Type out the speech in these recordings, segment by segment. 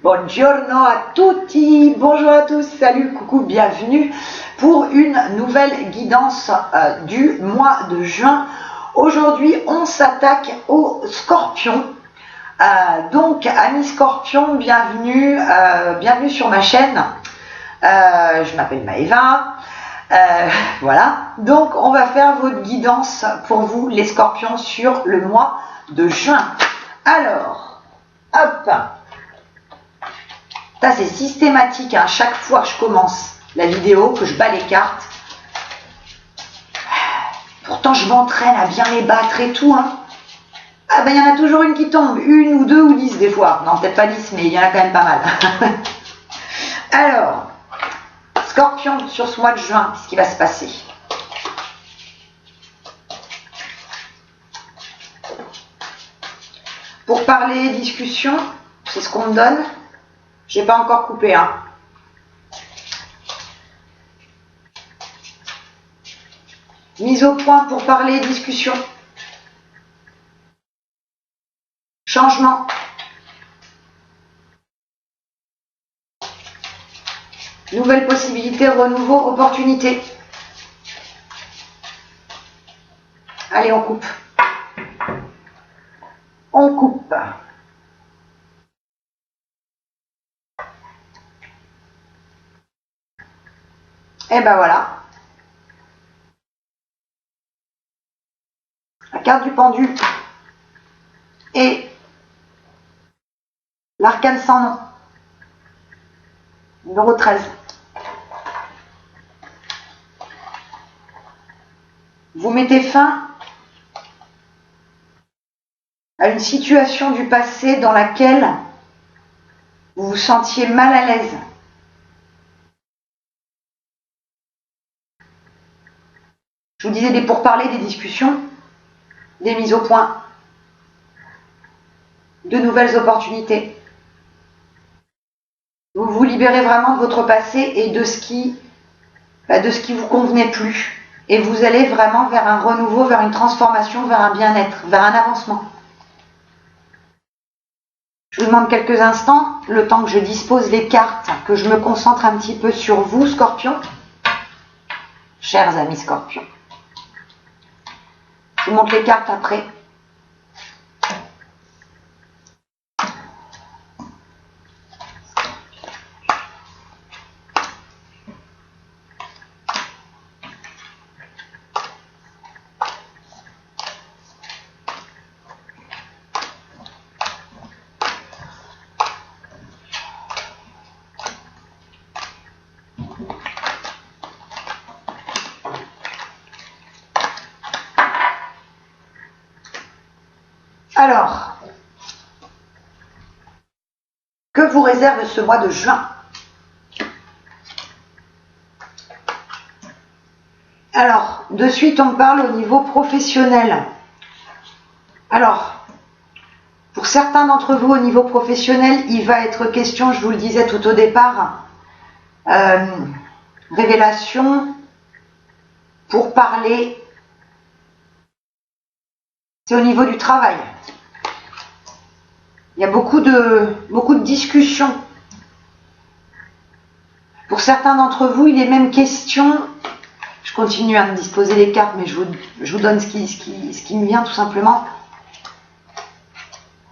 Buongiorno a tutti, bonjour à tous, salut, coucou, bienvenue pour une nouvelle guidance du mois de juin. Aujourd'hui, on s'attaque aux scorpions. Donc, amis scorpions, bienvenue, bienvenue sur ma chaîne. Je m'appelle Maëva. Voilà, donc on va faire votre guidance pour vous, les scorpions, sur le mois de juin. Alors, hop. Ça c'est systématique, hein, chaque fois que je commence la vidéo, que je bats les cartes. Pourtant je m'entraîne à bien les battre et tout. Hein. Ah ben il y en a toujours une qui tombe, une ou deux ou 10 des fois. Non, peut-être pas 10, mais il y en a quand même pas mal. Alors, Scorpion, sur ce mois de juin, qu'est-ce qui va se passer? Pour parler discussion, c'est ce qu'on me donne. J'ai pas encore coupé, hein. Mise au point pour parler, discussion. Changement. Nouvelle possibilité, renouveau, opportunité. Allez, on coupe. On coupe. Et ben voilà. La carte du pendu et l'arcane sans nom. Numéro 13. Vous mettez fin à une situation du passé dans laquelle vous vous sentiez mal à l'aise. Je vous disais des pourparlers, des discussions, des mises au point, de nouvelles opportunités. Vous vous libérez vraiment de votre passé et de ce qui vous convenait plus. Et vous allez vraiment vers un renouveau, vers une transformation, vers un bien-être, vers un avancement. Je vous demande quelques instants, le temps que je dispose les cartes, que je me concentre un petit peu sur vous, Scorpion. Chers amis Scorpions. Je vous montre les cartes après. Alors, que vous réserve ce mois de juin? Alors, de suite, on parle au niveau professionnel. Alors, pour certains d'entre vous, au niveau professionnel, il va être question, je vous le disais tout au départ, révélation pour parler. C'est au niveau du travail. Il y a beaucoup de discussions. Pour certains d'entre vous, il est même question, je continue à me disposer les cartes, mais je vous donne ce qui me vient tout simplement.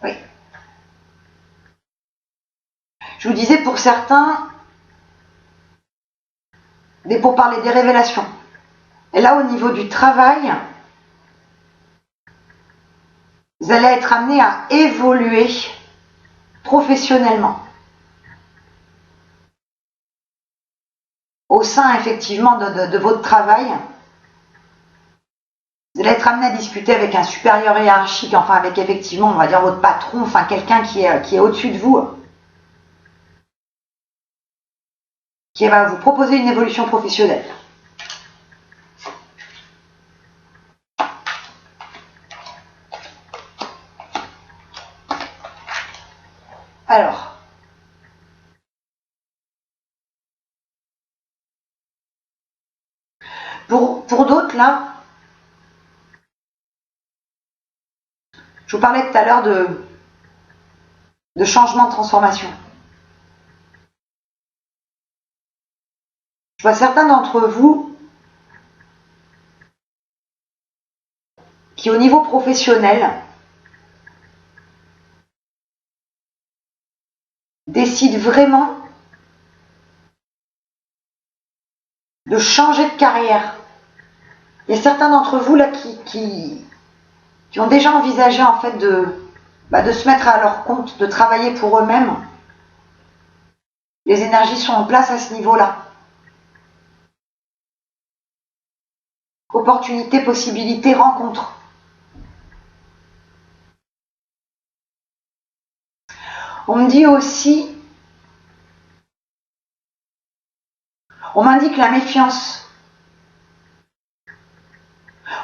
Oui. Je vous disais, pour certains, pour parler des révélations. Et là, au niveau du travail, vous allez être amené à évoluer professionnellement. Au sein, effectivement, de votre travail, vous allez être amené à discuter avec un supérieur hiérarchique, enfin avec, effectivement, on va dire votre patron, enfin quelqu'un qui est au-dessus de vous, qui va vous proposer une évolution professionnelle. Alors, pour d'autres, là, je vous parlais tout à l'heure de changement, de transformation. Je vois certains d'entre vous qui, au niveau professionnel, décident vraiment de changer de carrière. Il y a certains d'entre vous là qui ont déjà envisagé en fait de se mettre à leur compte, de travailler pour eux-mêmes. Les énergies sont en place à ce niveau-là. Opportunités, possibilités, rencontres. On me dit aussi, on m'indique la méfiance.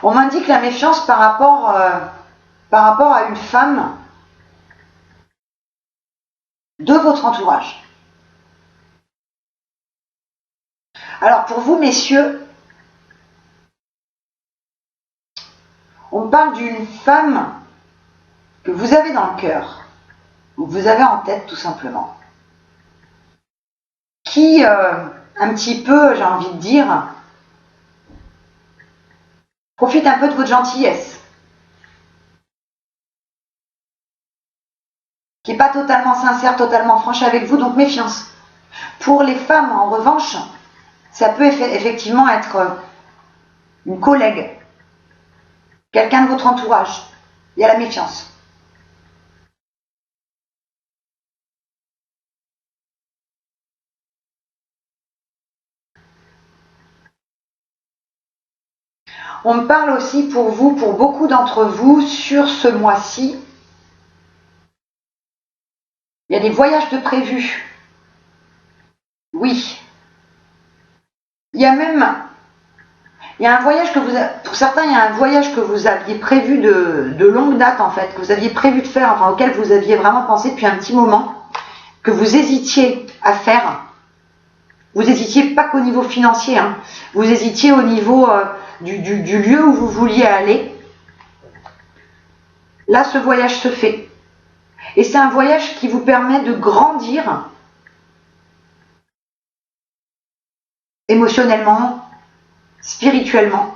On m'indique la méfiance par rapport à une femme de votre entourage. Alors pour vous, messieurs, on parle d'une femme que vous avez dans le cœur, ou que vous avez en tête tout simplement, qui, un petit peu, j'ai envie de dire, profite un peu de votre gentillesse, qui n'est pas totalement sincère, totalement franche avec vous, donc méfiance. Pour les femmes, en revanche, ça peut effectivement être une collègue, quelqu'un de votre entourage. Il y a la méfiance. On me parle aussi pour vous, pour beaucoup d'entre vous, sur ce mois-ci, il y a des voyages de prévus. Oui. Il y a un voyage que pour certains, il y a un voyage que vous aviez prévu de longue date en fait, que vous aviez prévu de faire, enfin auquel vous aviez vraiment pensé depuis un petit moment, que vous hésitiez à faire. Vous hésitiez pas qu'au niveau financier, hein. Vous hésitiez au niveau du lieu où vous vouliez aller. Là, ce voyage se fait. Et c'est un voyage qui vous permet de grandir émotionnellement, spirituellement.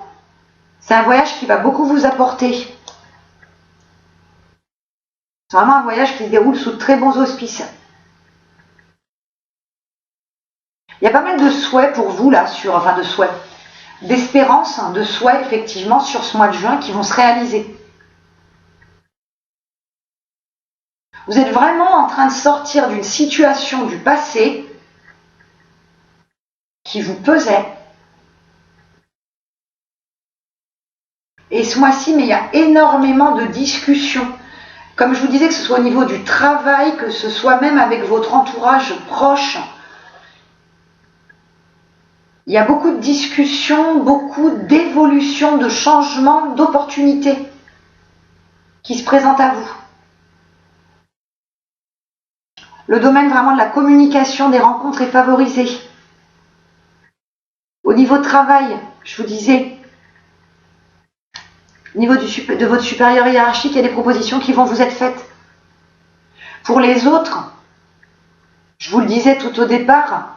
C'est un voyage qui va beaucoup vous apporter. C'est vraiment un voyage qui se déroule sous de très bons auspices. Il y a pas mal de souhaits pour vous là, d'espérance, de souhaits effectivement sur ce mois de juin qui vont se réaliser. Vous êtes vraiment en train de sortir d'une situation du passé qui vous pesait. Et ce mois-ci, mais il y a énormément de discussions. Comme je vous disais, que ce soit au niveau du travail, que ce soit même avec votre entourage proche. Il y a beaucoup de discussions, beaucoup d'évolutions, de changements, d'opportunités qui se présentent à vous. Le domaine vraiment de la communication, des rencontres est favorisé. Au niveau travail, je vous disais, au niveau de votre supérieur hiérarchique, il y a des propositions qui vont vous être faites. Pour les autres, je vous le disais tout au départ,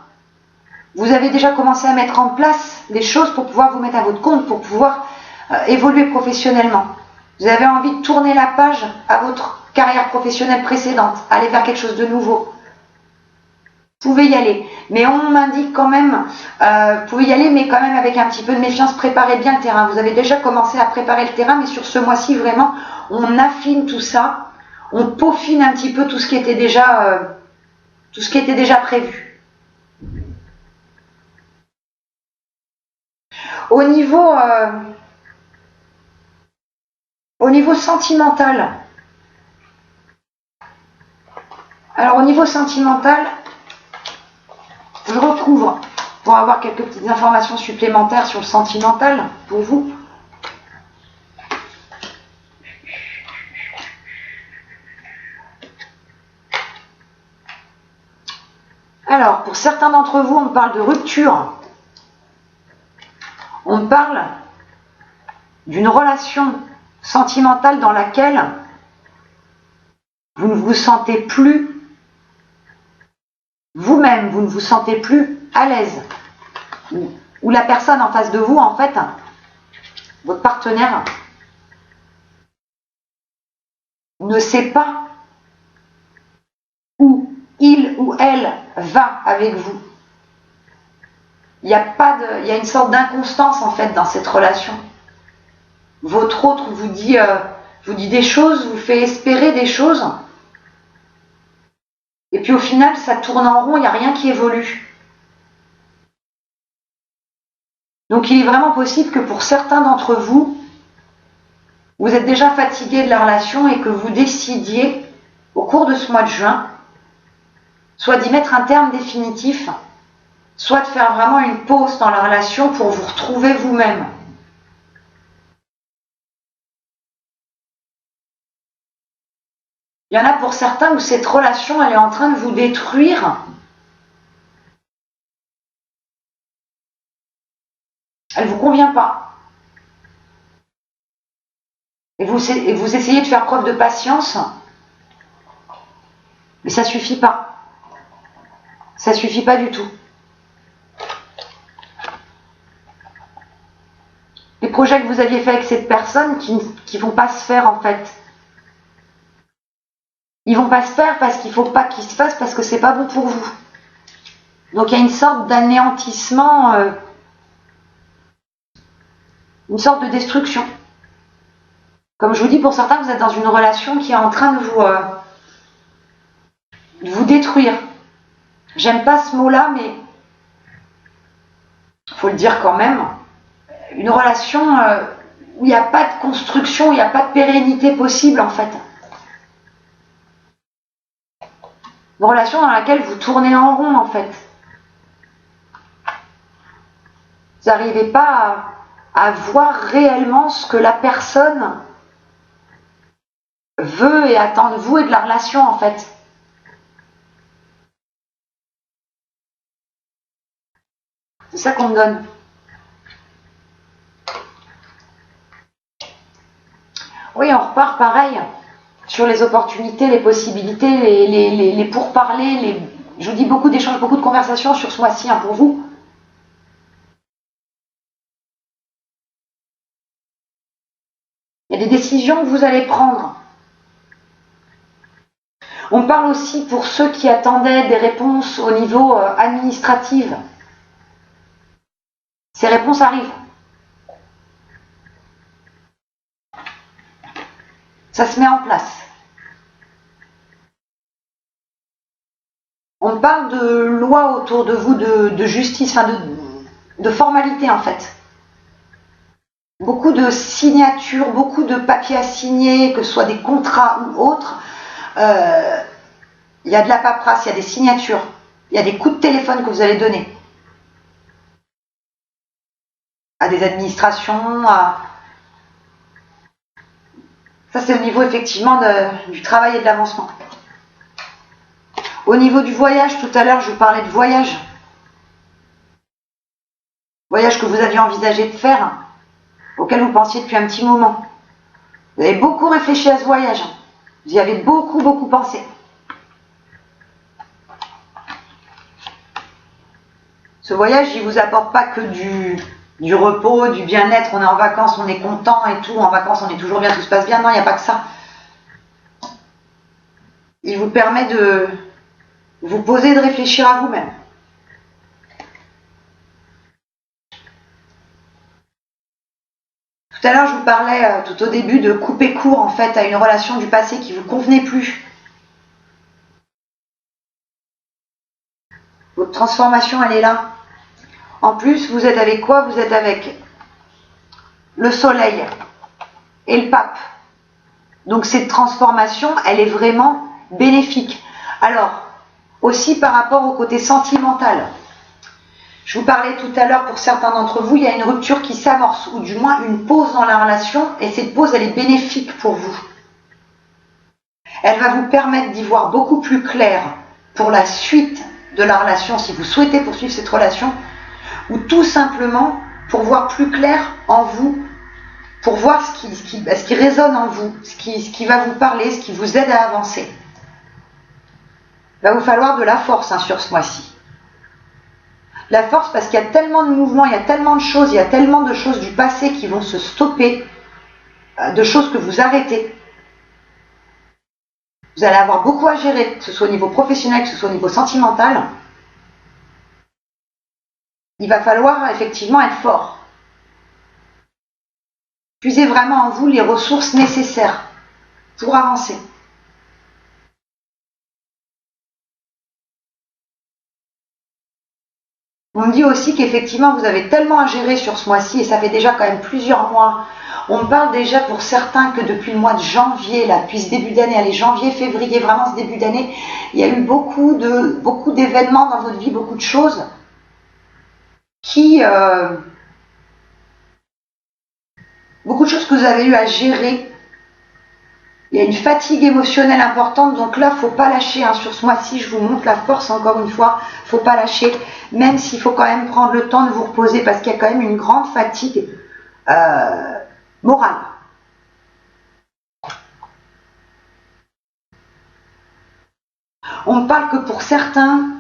vous avez déjà commencé à mettre en place des choses pour pouvoir vous mettre à votre compte, pour pouvoir évoluer professionnellement. Vous avez envie de tourner la page à votre carrière professionnelle précédente, aller vers quelque chose de nouveau. Vous pouvez y aller, mais on m'indique quand même, vous pouvez y aller, mais quand même avec un petit peu de méfiance, préparez bien le terrain. Vous avez déjà commencé à préparer le terrain, mais sur ce mois-ci, vraiment, on affine tout ça, on peaufine un petit peu tout ce qui était déjà prévu. Au niveau sentimental, alors au niveau sentimental, je recouvre pour avoir quelques petites informations supplémentaires sur le sentimental pour vous. Alors, pour certains d'entre vous, on parle de rupture. On parle d'une relation sentimentale dans laquelle vous ne vous sentez plus vous-même, vous ne vous sentez plus à l'aise. où la personne en face de vous, en fait, votre partenaire, ne sait pas où il ou elle va avec vous. Il y a une sorte d'inconstance en fait dans cette relation. Votre autre vous dit des choses, vous fait espérer des choses, et puis au final ça tourne en rond, il n'y a rien qui évolue. Donc il est vraiment possible que pour certains d'entre vous, vous êtes déjà fatigué de la relation et que vous décidiez au cours de ce mois de juin, soit d'y mettre un terme définitif, soit de faire vraiment une pause dans la relation pour vous retrouver vous-même. Il y en a pour certains où cette relation, elle est en train de vous détruire. Elle ne vous convient pas. Et vous essayez de faire preuve de patience, mais ça ne suffit pas. Ça ne suffit pas du tout. Les projets que vous aviez faits avec cette personne qui ne vont pas se faire en fait. Ils vont pas se faire parce qu'il ne faut pas qu'ils se fassent parce que c'est pas bon pour vous. Donc il y a une sorte d'anéantissement, une sorte de destruction. Comme je vous dis, pour certains, vous êtes dans une relation qui est en train de vous détruire. J'aime pas ce mot-là, mais il faut le dire quand même. Une relation où il n'y a pas de construction, il n'y a pas de pérennité possible en fait. Une relation dans laquelle vous tournez en rond en fait. Vous n'arrivez pas à voir réellement ce que la personne veut et attend de vous et de la relation en fait. C'est ça qu'on me donne. Oui, on repart pareil sur les opportunités, les possibilités, les pourparlers, je vous dis beaucoup d'échanges, beaucoup de conversations sur ce mois-ci pour vous. Il y a des décisions que vous allez prendre. On parle aussi pour ceux qui attendaient des réponses au niveau administratif. Ces réponses arrivent. Ça se met en place. On parle de loi autour de vous, de justice, enfin de formalité en fait. Beaucoup de signatures, beaucoup de papiers à signer, que ce soit des contrats ou autres. Il y a de la paperasse, il y a des signatures, il y a des coups de téléphone que vous allez donner à des administrations. Ça, c'est au niveau effectivement du travail et de l'avancement. Au niveau du voyage, tout à l'heure, je vous parlais de voyage. Voyage que vous aviez envisagé de faire, auquel vous pensiez depuis un petit moment. Vous avez beaucoup réfléchi à ce voyage. Vous y avez beaucoup, beaucoup pensé. Ce voyage, il ne vous apporte pas que du repos, du bien-être. On est en vacances, on est content et tout. En vacances, on est toujours bien, tout se passe bien. Non, il n'y a pas que ça. Il vous permet de vous poser et de réfléchir à vous-même. Tout à l'heure, je vous parlais tout au début de couper court en fait à une relation du passé qui ne vous convenait plus. Votre transformation, elle est là. En plus, vous êtes avec quoi? Vous êtes avec le soleil et le pape. Donc cette transformation, elle est vraiment bénéfique. Alors, aussi par rapport au côté sentimental. Je vous parlais tout à l'heure, pour certains d'entre vous, il y a une rupture qui s'amorce, ou du moins une pause dans la relation, et cette pause, elle est bénéfique pour vous. Elle va vous permettre d'y voir beaucoup plus clair pour la suite de la relation, si vous souhaitez poursuivre cette relation, ou tout simplement pour voir plus clair en vous, pour voir ce qui résonne en vous, ce qui va vous parler, ce qui vous aide à avancer. Il va vous falloir de la force sur ce mois-ci. La force parce qu'il y a tellement de mouvements, il y a tellement de choses, il y a tellement de choses du passé qui vont se stopper, de choses que vous arrêtez. Vous allez avoir beaucoup à gérer, que ce soit au niveau professionnel, que ce soit au niveau sentimental. Il va falloir effectivement être fort. Puisez vraiment en vous les ressources nécessaires pour avancer. On me dit aussi qu'effectivement vous avez tellement à gérer sur ce mois-ci et ça fait déjà quand même plusieurs mois. On me parle déjà pour certains que depuis le mois de janvier, là, depuis ce début d'année, allez, janvier, février, vraiment ce début d'année, il y a eu beaucoup d'événements dans votre vie, beaucoup de choses beaucoup de choses que vous avez eu à gérer. Il y a une fatigue émotionnelle importante, donc là, il ne faut pas lâcher. Hein. Sur ce mois-ci, je vous montre la force, encore une fois, il ne faut pas lâcher, même s'il faut quand même prendre le temps de vous reposer, parce qu'il y a quand même une grande fatigue morale. On me parle que pour certains,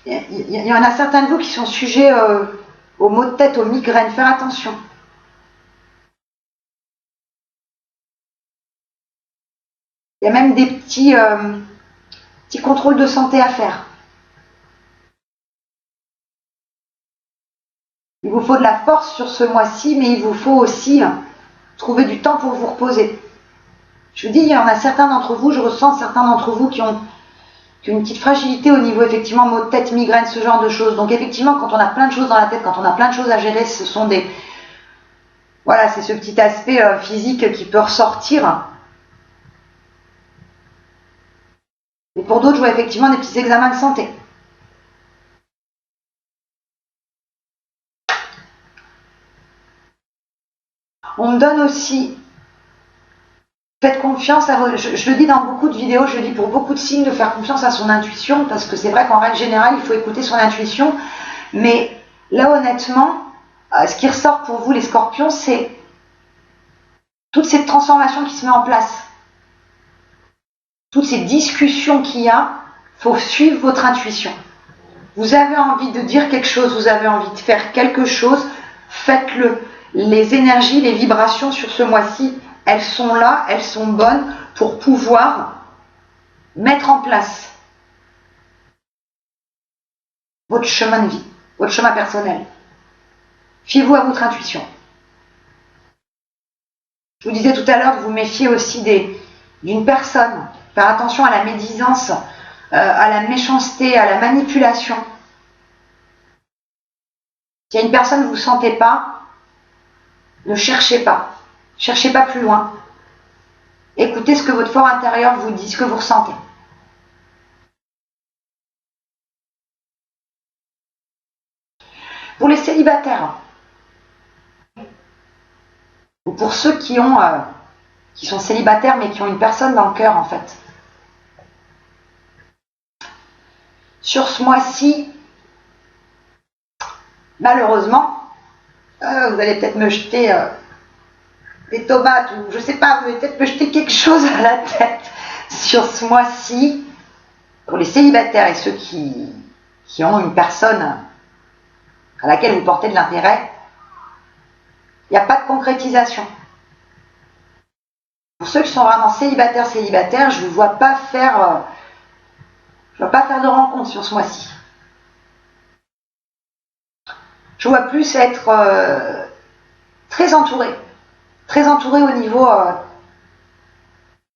il y en a certains de vous qui sont sujets aux maux de tête, aux migraines. Faire attention. Il y a même des petits contrôles de santé à faire. Il vous faut de la force sur ce mois-ci, mais il vous faut aussi trouver du temps pour vous reposer. Je vous dis, il y en a certains d'entre vous, je ressens certains d'entre vous qui ont une petite fragilité au niveau, effectivement, maux de tête, migraine, ce genre de choses. Donc, effectivement, quand on a plein de choses dans la tête, quand on a plein de choses à gérer, ce sont des... Voilà, c'est ce petit aspect physique qui peut ressortir. Et pour d'autres, je vois effectivement des petits examens de santé. On me donne aussi... Faites confiance à vos... Je le dis dans beaucoup de vidéos, je le dis pour beaucoup de signes, de faire confiance à son intuition, parce que c'est vrai qu'en règle générale, il faut écouter son intuition. Mais là, honnêtement, ce qui ressort pour vous, les scorpions, c'est toute cette transformation qui se met en place. Toutes ces discussions qu'il y a, il faut suivre votre intuition. Vous avez envie de dire quelque chose, vous avez envie de faire quelque chose, faites-le. Les énergies, les vibrations sur ce mois-ci, elles sont là, elles sont bonnes pour pouvoir mettre en place votre chemin de vie, votre chemin personnel. Fiez-vous à votre intuition. Je vous disais tout à l'heure de vous méfier aussi d'une personne. Faire attention à la médisance, à la méchanceté, à la manipulation. S'il y a une personne que vous ne sentez pas, ne cherchez pas. Cherchez pas plus loin. Écoutez ce que votre fort intérieur vous dit, ce que vous ressentez. Pour les célibataires, ou pour ceux qui sont célibataires mais qui ont une personne dans le cœur en fait. Sur ce mois-ci, malheureusement, vous allez peut-être me jeter des tomates ou je sais pas, vous allez peut-être me jeter quelque chose à la tête sur ce mois-ci. Pour les célibataires et ceux qui ont une personne à laquelle vous portez de l'intérêt, il n'y a pas de concrétisation. Pour ceux qui sont vraiment célibataires, je ne vois pas faire de rencontre sur ce mois-ci. Je vois plus être très entouré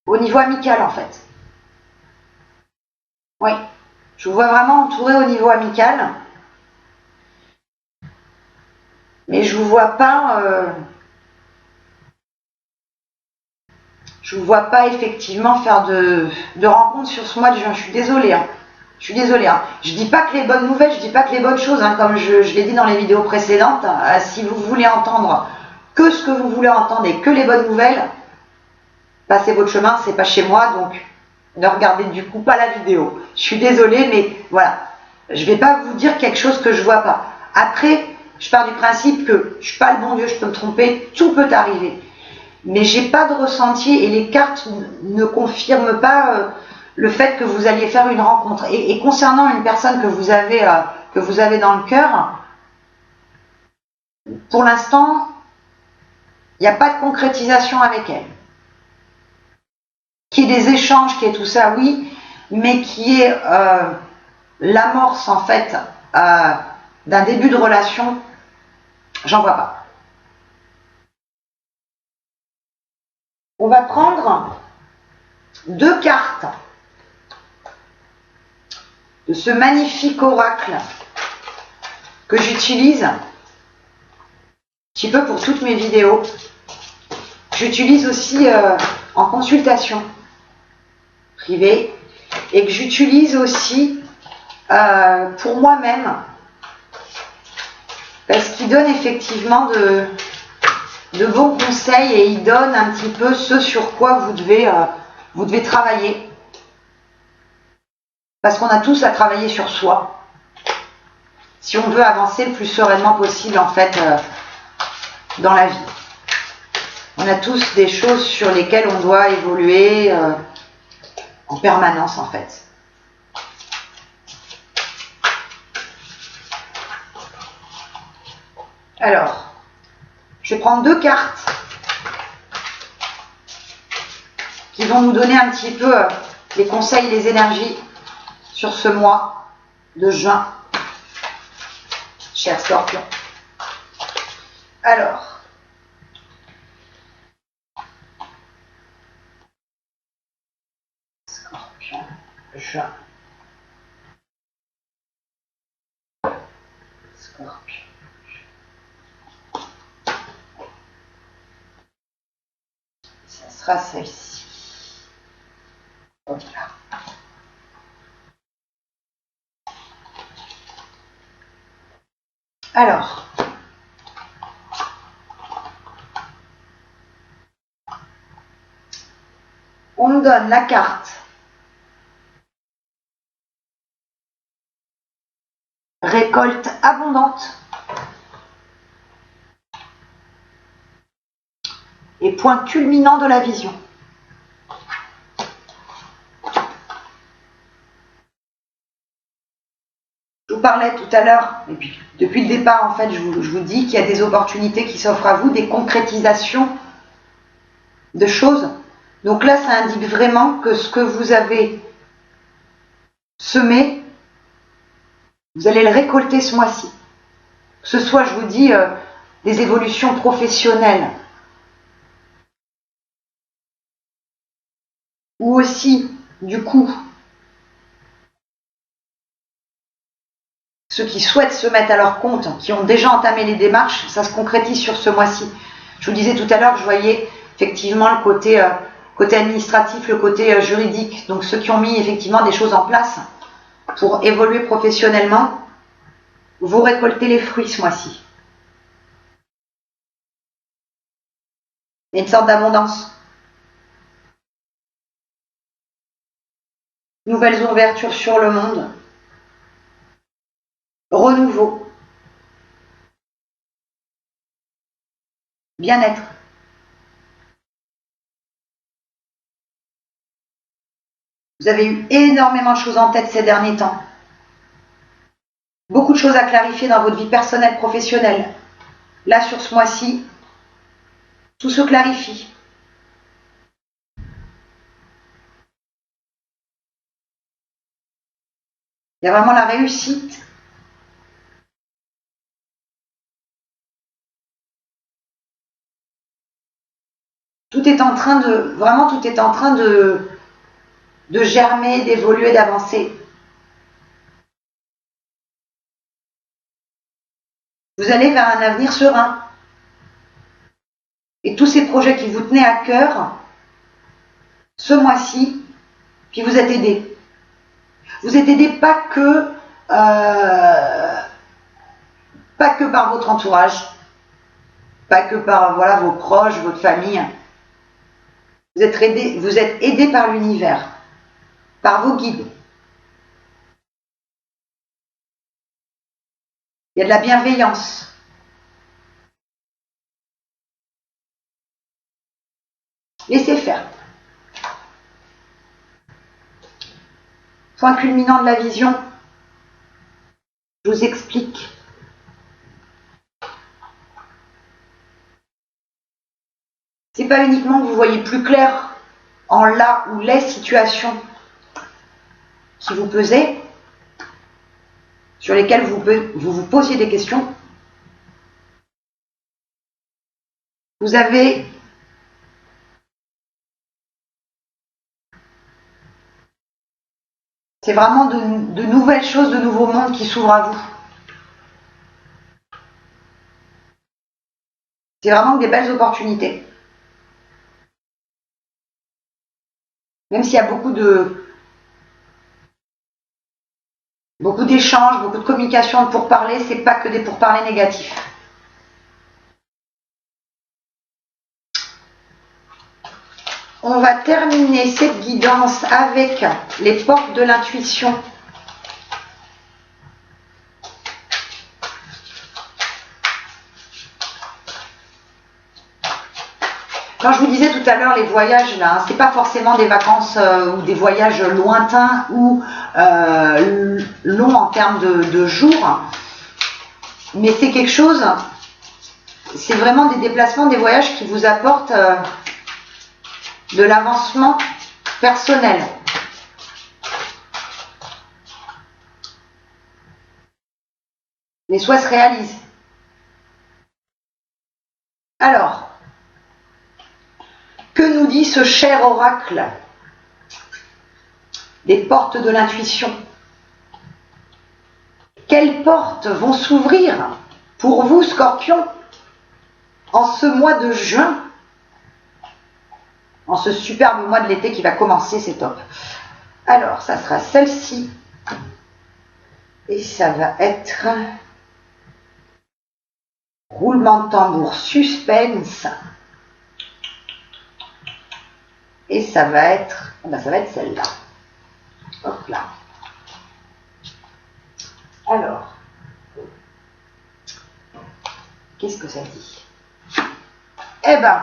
au niveau amical en fait. Oui, je vous vois vraiment entouré au niveau amical, mais je vous vois pas. Je ne vous vois pas effectivement faire de rencontres sur ce mois de juin. Je suis désolée. Hein. Je ne dis pas que les bonnes nouvelles, je ne dis pas que les bonnes choses, hein, comme je l'ai dit dans les vidéos précédentes. Si vous voulez entendre que ce que vous voulez entendre et que les bonnes nouvelles, passez votre chemin, c'est pas chez moi, donc ne regardez du coup pas la vidéo. Je suis désolée, mais voilà. Je ne vais pas vous dire quelque chose que je ne vois pas. Après, je pars du principe que je ne suis pas le bon Dieu, je peux me tromper, tout peut arriver. Mais j'ai pas de ressenti et les cartes ne confirment pas le fait que vous alliez faire une rencontre. Et concernant une personne que vous avez dans le cœur, pour l'instant, il n'y a pas de concrétisation avec elle. Qu'il y ait des échanges, qu'il y ait tout ça, oui, mais qui est l'amorce en fait d'un début de relation, j'en vois pas. On va prendre 2 cartes de ce magnifique oracle que j'utilise un petit peu pour toutes mes vidéos. J'utilise aussi en consultation privée et que j'utilise aussi pour moi-même parce qu'il donne effectivement de bons conseils et il donne un petit peu ce sur quoi vous devez travailler, parce qu'on a tous à travailler sur soi si on veut avancer le plus sereinement possible en fait dans la vie. On a tous des choses sur lesquelles on doit évoluer en permanence en fait. Alors, je vais prendre 2 cartes qui vont nous donner un petit peu les conseils, les énergies sur ce mois de juin, cher Scorpion. Alors, Scorpion, juin. Scorpion. Ça sera celle-ci. Voilà. Alors, on nous donne la carte récolte abondante et point culminant de la vision. Je vous parlais tout à l'heure, et puis depuis le départ en fait, je vous dis qu'il y a des opportunités qui s'offrent à vous, des concrétisations de choses. Donc là, ça indique vraiment que ce que vous avez semé, vous allez le récolter ce mois-ci. Que ce soit, je vous dis, des évolutions professionnelles, ou aussi, du coup, ceux qui souhaitent se mettre à leur compte, qui ont déjà entamé les démarches, ça se concrétise sur ce mois-ci. Je vous disais tout à l'heure que je voyais effectivement le côté administratif, le côté juridique. Donc ceux qui ont mis effectivement des choses en place pour évoluer professionnellement, vous récoltez les fruits ce mois-ci. Il y a une sorte d'abondance. Nouvelles ouvertures sur le monde. Renouveau. Bien-être. Vous avez eu énormément de choses en tête ces derniers temps. Beaucoup de choses à clarifier dans votre vie personnelle, professionnelle. Là, sur ce mois-ci, tout se clarifie. Il y a vraiment la réussite. Tout est en train de germer, d'évoluer, d'avancer. Vous allez vers un avenir serein. Et tous ces projets qui vous tenaient à cœur, ce mois-ci, puis vous êtes aidés. Vous êtes aidés pas que par votre entourage, pas que par voilà, vos proches, votre famille. Vous êtes aidés par l'univers, par vos guides. Il y a de la bienveillance. Laissez faire. Point culminant de la vision. Je vous explique. C'est pas uniquement que vous voyez plus clair en la ou les situations qui vous pesaient, sur lesquelles vous posiez des questions. Vous avez c'est vraiment de nouvelles choses, de nouveaux mondes qui s'ouvrent à vous. C'est vraiment des belles opportunités. Même s'il y a beaucoup d'échanges, beaucoup de communication, de pourparlers, c'est pas que des pourparlers négatifs. On va terminer cette guidance avec les portes de l'intuition. Quand je vous disais tout à l'heure, les voyages, là, c'est pas forcément des vacances ou des voyages lointains ou longs en termes de jours, mais c'est quelque chose, c'est vraiment des déplacements, des voyages qui vous apportent de l'avancement personnel. Les souhaits se réalisent. Alors, que nous dit ce cher oracle des portes de l'intuition? Quelles portes vont s'ouvrir pour vous, Scorpion, en ce mois de juin, en ce superbe mois de l'été qui va commencer, c'est top. Alors, ça sera celle-ci. Et ça va être roulement de tambour, suspense. Et ça va être celle-là. Hop là. Alors, qu'est-ce que ça dit? Eh ben,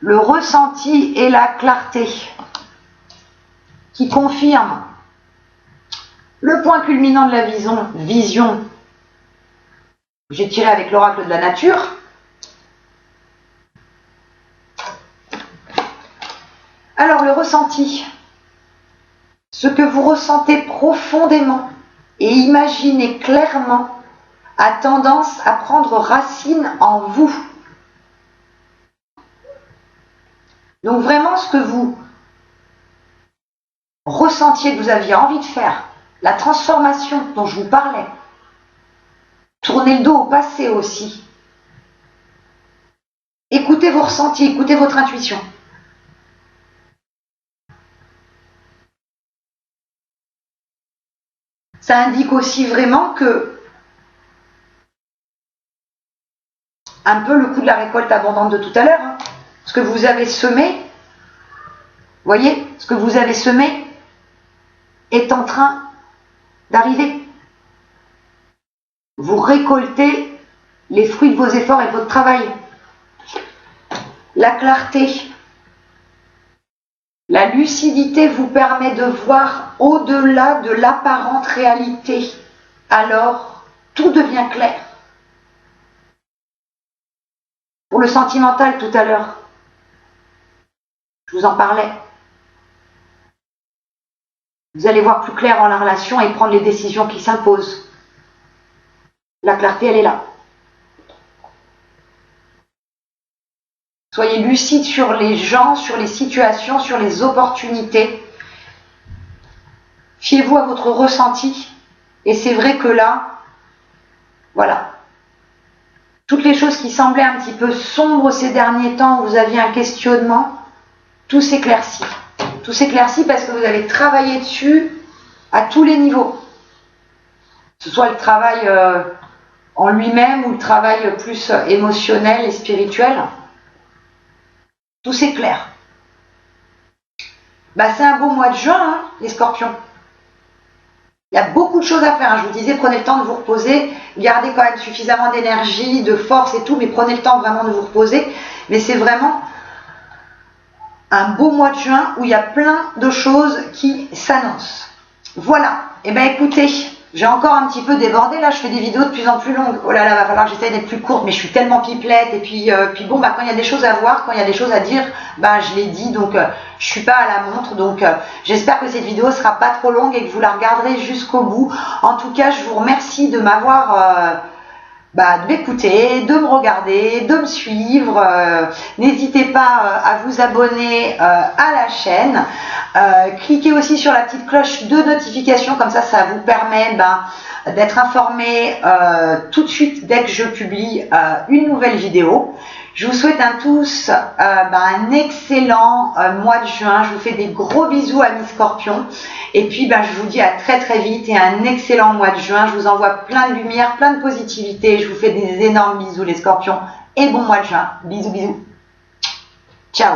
le ressenti et la clarté qui confirment le point culminant de la vision. J'ai tiré avec l'oracle de la nature. Alors le ressenti, ce que vous ressentez profondément et imaginez clairement a tendance à prendre racine en vous. Donc vraiment ce que vous ressentiez, que vous aviez envie de faire, la transformation dont je vous parlais, tournez le dos au passé aussi. Écoutez vos ressentis, écoutez votre intuition. Ça indique aussi vraiment que, un peu le coup de la récolte abondante de tout à l'heure, hein, ce que vous avez semé, voyez, ce que vous avez semé est en train d'arriver. Vous récoltez les fruits de vos efforts et de votre travail. La clarté, la lucidité vous permet de voir au-delà de l'apparente réalité. Alors, tout devient clair. Pour le sentimental tout à l'heure, je vous en parlais. Vous allez voir plus clair dans la relation et prendre les décisions qui s'imposent. La clarté, elle est là. Soyez lucide sur les gens, sur les situations, sur les opportunités. Fiez-vous à votre ressenti. Et c'est vrai que là, voilà. Toutes les choses qui semblaient un petit peu sombres ces derniers temps, où vous aviez un questionnement, tout s'éclaircit. Tout s'éclaircit parce que vous avez travaillé dessus à tous les niveaux. Que ce soit le travail en lui-même ou le travail plus émotionnel et spirituel. Tout s'éclaire. Bah, c'est un beau mois de juin, hein, les scorpions. Il y a beaucoup de choses à faire. Hein. Je vous disais, prenez le temps de vous reposer. Gardez quand même suffisamment d'énergie, de force et tout, mais prenez le temps vraiment de vous reposer. Mais c'est vraiment un beau mois de juin où il y a plein de choses qui s'annoncent. Voilà, et bien écoutez, j'ai encore un petit peu débordé, là je fais des vidéos de plus en plus longues. Oh là là, va falloir que j'essaye d'être plus courte, mais je suis tellement pipelette. Et puis bon, bah, quand il y a des choses à voir, quand il y a des choses à dire, bah, je l'ai dit, donc je suis pas à la montre. Donc j'espère que cette vidéo sera pas trop longue et que vous la regarderez jusqu'au bout. En tout cas, je vous remercie de m'avoir... de m'écouter, de me regarder, de me suivre. N'hésitez pas à vous abonner à la chaîne. Cliquez aussi sur la petite cloche de notification, comme ça vous permet d'être informé tout de suite dès que je publie une nouvelle vidéo. Je vous souhaite à tous un excellent mois de juin. Je vous fais des gros bisous à mes scorpions. Et puis je vous dis à très très vite et un excellent mois de juin. Je vous envoie plein de lumière, plein de positivité. Je vous fais des énormes bisous les scorpions. Et bon mois de juin. Bisous bisous. Ciao.